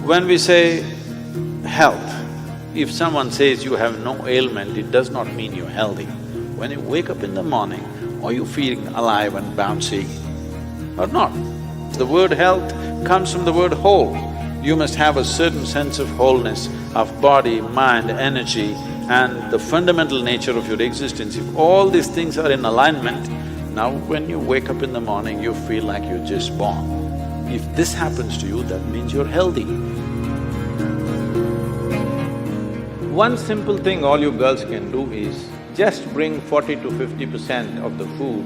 When we say health, if someone says you have no ailment, it does not mean you're healthy. When you wake up in the morning, are you feeling alive and bouncy or not? The word health comes from the word whole. You must have a certain sense of wholeness of body, mind, energy and the fundamental nature of your existence. If all these things are in alignment, now when you wake up in the morning, you feel like you're just born. If this happens to you, that means you're healthy. One simple thing all you girls can do is just bring 40 to 50% of the food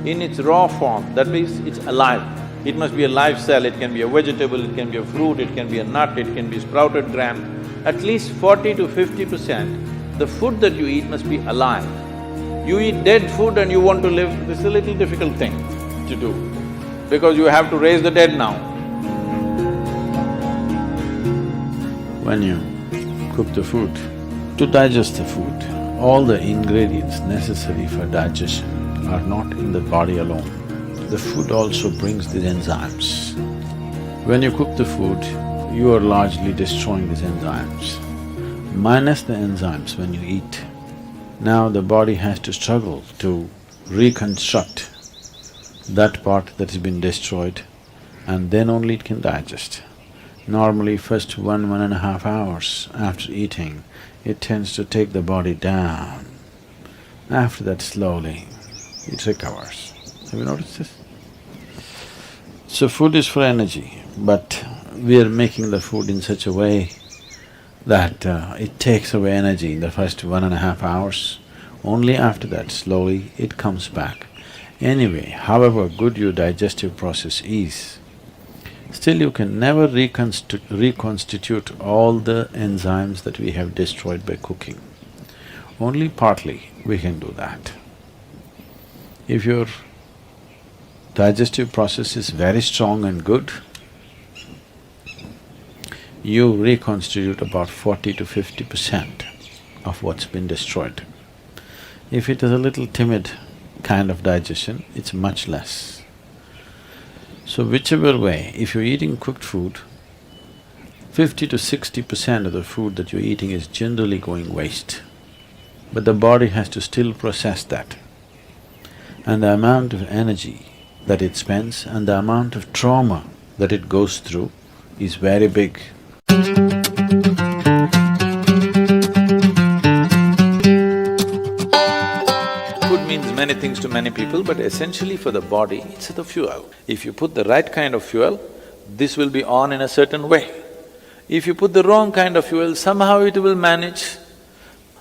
in its raw form, that means it's alive. It must be a live cell, it can be a vegetable, it can be a fruit, it can be a nut, it can be sprouted gram. At least 40 to 50%, the food that you eat must be alive. You eat dead food and you want to live, this is a little difficult thing to do, because you have to raise the dead now. When you cook the food, to digest the food, all the ingredients necessary for digestion are not in the body alone. The food also brings the enzymes. When you cook the food, you are largely destroying these enzymes. Minus the enzymes when you eat, now the body has to struggle to reconstruct that part that has been destroyed and then only it can digest. Normally first 1.5 hours after eating, it tends to take the body down. After that slowly, it recovers. Have you noticed this? So food is for energy, but we are making the food in such a way that it takes away energy in the first 1.5 hours. Only after that, slowly, it comes back. Anyway, however good your digestive process is, still you can never reconstitute all the enzymes that we have destroyed by cooking. Only partly we can do that. If your digestive process is very strong and good, you reconstitute about 40 to 50% of what's been destroyed. If it is a little timid kind of digestion, it's much less. So whichever way, if you're eating cooked food, 50 to 60% of the food that you're eating is generally going waste. But the body has to still process that. And the amount of energy that it spends and the amount of trauma that it goes through is very big. Food means many things to many people, but essentially for the body, it's the fuel. If you put the right kind of fuel, this will be on in a certain way. If you put the wrong kind of fuel, somehow it will manage.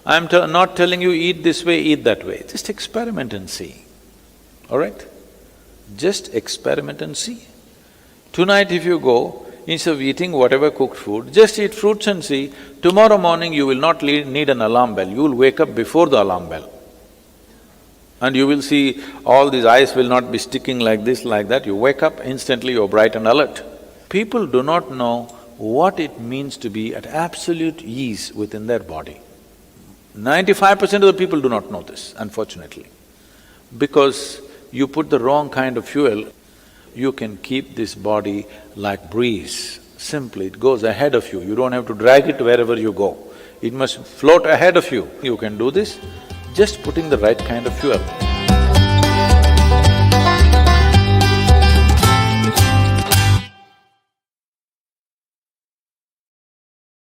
I'm not telling you eat this way, eat that way, just experiment and see, all right? Just experiment and see. Tonight if you go, instead of eating whatever cooked food, just eat fruits and see, tomorrow morning you will not need an alarm bell, you will wake up before the alarm bell. And you will see all these eyes will not be sticking like this, like that, you wake up, instantly you're bright and alert. People do not know what it means to be at absolute ease within their body. 95% of the people do not know this, unfortunately. Because you put the wrong kind of fuel, you can keep this body like breeze. Simply, it goes ahead of you, you don't have to drag it wherever you go. It must float ahead of you. You can do this just putting the right kind of fuel.